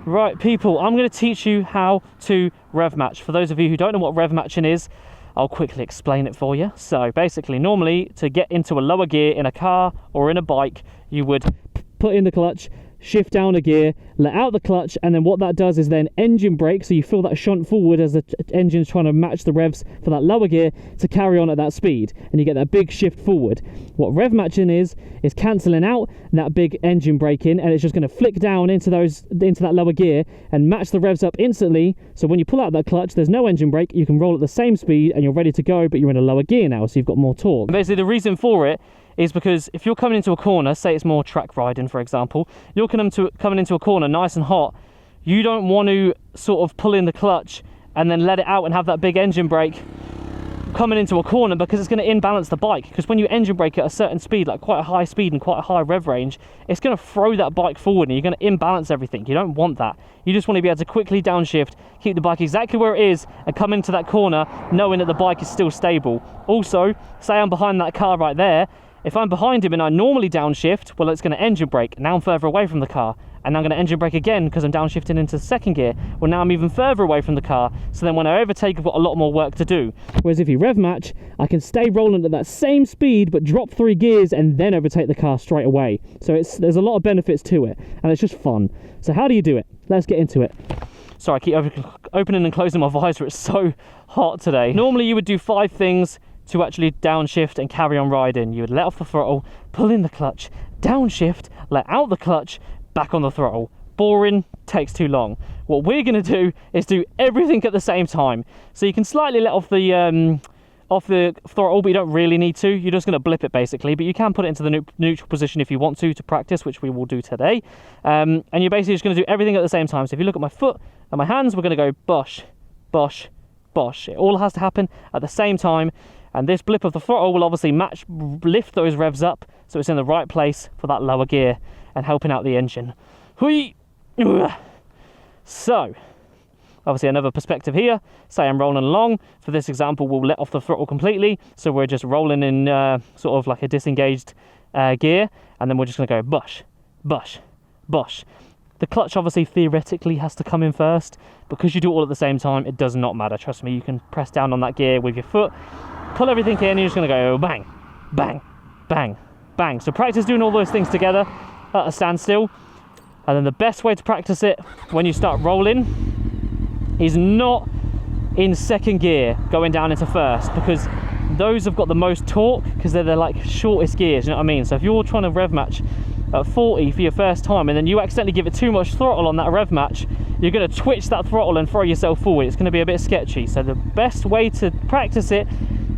Right, people, I'm going to teach you how to rev match. For those of you who don't know what rev matching is, I'll quickly explain it for you. So basically, normally to get into a lower gear in a car or in a bike, you would put in the clutch, shift down a gear, let out the clutch, and then what that does is then engine brake, so you feel that shunt forward as the engine's trying to match the revs for that lower gear to carry on at that speed, and you get that big shift forward. What rev matching is cancelling out that big engine brake in, and it's just going to flick down into that lower gear and match the revs up instantly, so when you pull out that clutch, there's no engine brake, you can roll at the same speed and you're ready to go, but you're in a lower gear now, so you've got more torque. And basically the reason for it is because if you're coming into a corner, say it's more track riding for example, you're coming into a corner nice and hot, you don't want to sort of pull in the clutch and then let it out and have that big engine brake coming into a corner, because it's going to imbalance the bike. Because when you engine brake at a certain speed, like quite a high speed and quite a high rev range, it's going to throw that bike forward and you're going to imbalance everything. You don't want that. You just want to be able to quickly downshift, keep the bike exactly where it is, and come into that corner knowing that the bike is still stable. Also, say I'm behind that car right there. If I'm behind him and I normally downshift, well, it's going to engine brake. Now I'm further away from the car. And I'm going to engine brake again because I'm downshifting into second gear. Well, now I'm even further away from the car. So then when I overtake, I've got a lot more work to do. Whereas if you rev match, I can stay rolling at that same speed, but drop 3 gears and then overtake the car straight away. So there's a lot of benefits to it. And it's just fun. So how do you do it? Let's get into it. Sorry, I keep opening and closing my visor. It's so hot today. Normally you would do 5 things to actually downshift and carry on riding. You would let off the throttle, pull in the clutch, downshift, let out the clutch, back on the throttle. Boring, takes too long. What we're going to do is do everything at the same time. So you can slightly let off the throttle, but you don't really need to. You're just going to blip it basically, but you can put it into the neutral position if you want to practice, which we will do today. And you're basically just going to do everything at the same time. So if you look at my foot and my hands, we're going to go bosh, bosh, bosh. It all has to happen at the same time. And this blip of the throttle will obviously lift those revs up so it's in the right place for that lower gear and helping out the engine. Hui! So, obviously another perspective here. Say I'm rolling along. For this example, we'll let off the throttle completely. So we're just rolling in sort of like a disengaged gear. And then we're just going to go bush, bush, bush. The clutch obviously theoretically has to come in first. Because you do it all at the same time, it does not matter. Trust me, you can press down on that gear with your foot. Pull everything in and you're just going to go bang, bang, bang, bang. So practice doing all those things together at a standstill. And then the best way to practice it when you start rolling is not in second gear going down into first, because those have got the most torque because they're the like shortest gears, you know what I mean? So if you're trying to rev match at 40 for your first time and then you accidentally give it too much throttle on that rev match, you're going to twitch that throttle and throw yourself forward. It's going to be a bit sketchy. So the best way to practice it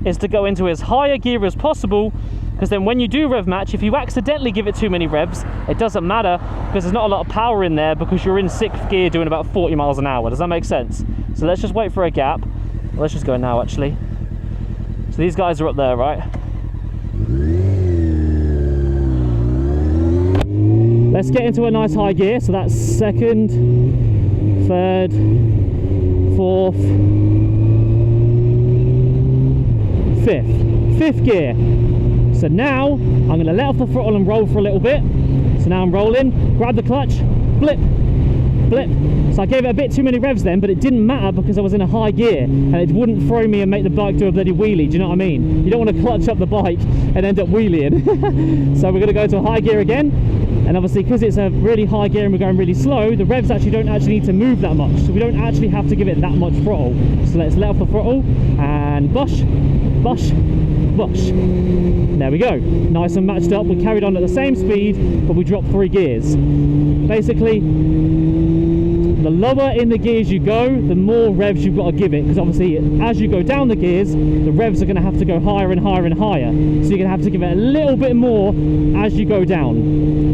is to go into as high a gear as possible, because then when you do rev match, if you accidentally give it too many revs, it doesn't matter because there's not a lot of power in there because you're in 6th gear doing about 40 miles an hour. Does that make sense? So let's just wait for a gap. Well, let's just go now actually. So these guys are up there, right? Let's get into a nice high gear. So that's 2nd, 3rd, 4th, 5th gear. So now I'm going to let off the throttle and roll for a little bit. So now I'm rolling, grab the clutch, blip, blip. So I gave it a bit too many revs then, but it didn't matter because I was in a high gear and it wouldn't throw me and make the bike do a bloody wheelie. Do you know what I mean? You don't want to clutch up the bike and end up wheeling. So we're going to go to a high gear again. And obviously because it's a really high gear and we're going really slow, the revs don't actually need to move that much. So we don't actually have to give it that much throttle. So let's let off the throttle and bush, bush, bush. There we go. Nice and matched up. We carried on at the same speed, but we dropped 3 gears. Basically, the lower in the gears you go, the more revs you've got to give it, because obviously as you go down the gears, the revs are going to have to go higher and higher and higher. So you're going to have to give it a little bit more as you go down.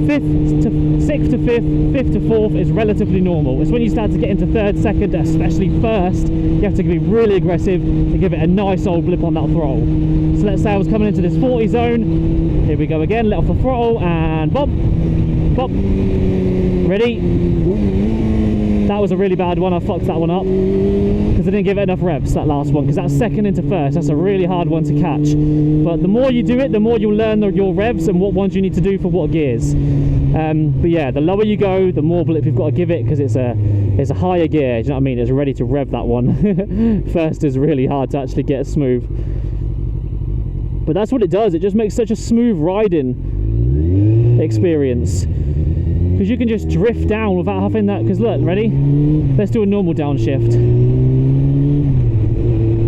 5th to 6th to 5th, 5th to 4th is relatively normal. It's when you start to get into 3rd, 2nd, especially 1st, you have to be really aggressive to give it a nice old blip on that throttle. So let's say I was coming into this 40 zone. Here we go again, let off the throttle and bob, bob. Ready? That was a really bad one. I fucked that one up because I didn't give it enough revs, that last one, because that's second into first. That's a really hard one to catch. But the more you do it, the more you'll learn your revs and what ones you need to do for what gears. But yeah, the lower you go, the more blip you've got to give it, because it's a higher gear. Do you know what I mean? It's ready to rev that one. First is really hard to actually get smooth. But that's what it does. It just makes such a smooth riding experience. Because you can just drift down without having that. Because look, ready? Let's do a normal downshift.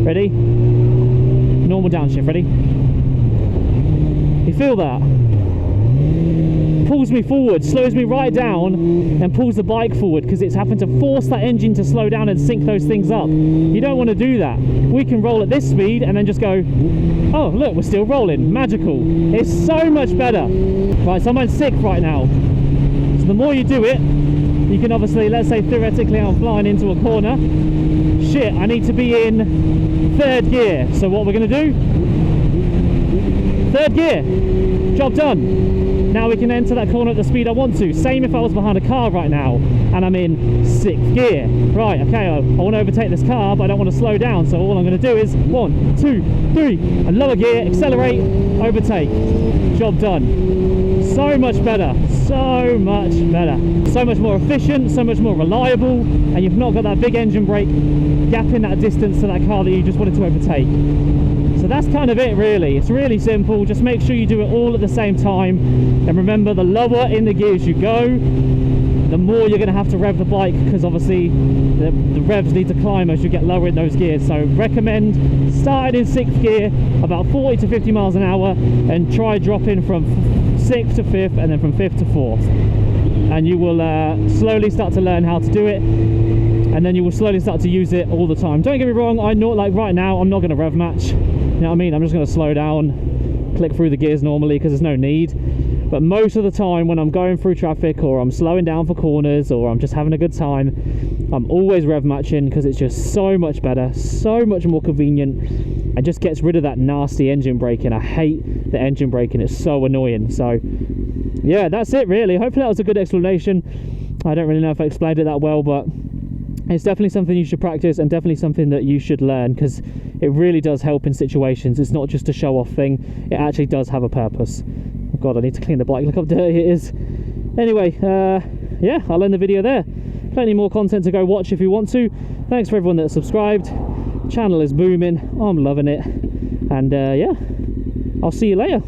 Ready? Normal downshift, ready? You feel that? Pulls me forward, slows me right down, and pulls the bike forward, because it's having to force that engine to slow down and sync those things up. You don't want to do that. We can roll at this speed and then just go, oh look, we're still rolling. Magical. It's so much better. Right, so I'm on 6th right now. So the more you do it, you can obviously, let's say theoretically I'm flying into a corner. Shit, I need to be in 3rd gear. So what we're going to do? 3rd gear. Job done. Now we can enter that corner at the speed I want to. Same if I was behind a car right now and I'm in 6th gear. Right, okay, I want to overtake this car, but I don't want to slow down. So all I'm going to do is 1, 2, 3, and lower gear, accelerate, overtake. Job done. So much better. So much better. So much more efficient, so much more reliable, and you've not got that big engine brake gapping that distance to that car that you just wanted to overtake. So that's kind of it, really. It's really simple. Just make sure you do it all at the same time, and remember, the lower in the gears you go, the more you're going to have to rev the bike, because obviously the revs need to climb as you get lower in those gears. So recommend starting in 6th gear, about 40 to 50 miles an hour, and try dropping from 6th to 5th, and then from 5th to 4th, and you will slowly start to learn how to do it, and then you will slowly start to use it all the time. Don't get me wrong, I know, like right now I'm not going to rev match, you know what I mean? I'm just going to slow down, click through the gears normally, because there's no need. But most of the time when I'm going through traffic, or I'm slowing down for corners, or I'm just having a good time, I'm always rev matching, because it's just so much better, so much more convenient, and just gets rid of that nasty engine braking. I hate the engine braking, it's so annoying. So yeah, that's it really. Hopefully that was a good explanation. I don't really know if I explained it that well, but it's definitely something you should practice, and definitely something that you should learn, because it really does help in situations. It's not just a show off thing, it actually does have a purpose. Oh god, I need to clean the bike, look how dirty it is. Anyway, yeah, I'll end the video there. Plenty more content to go watch if you want to. Thanks for everyone that's subscribed. Channel is booming, I'm loving it, and yeah, I'll see you later.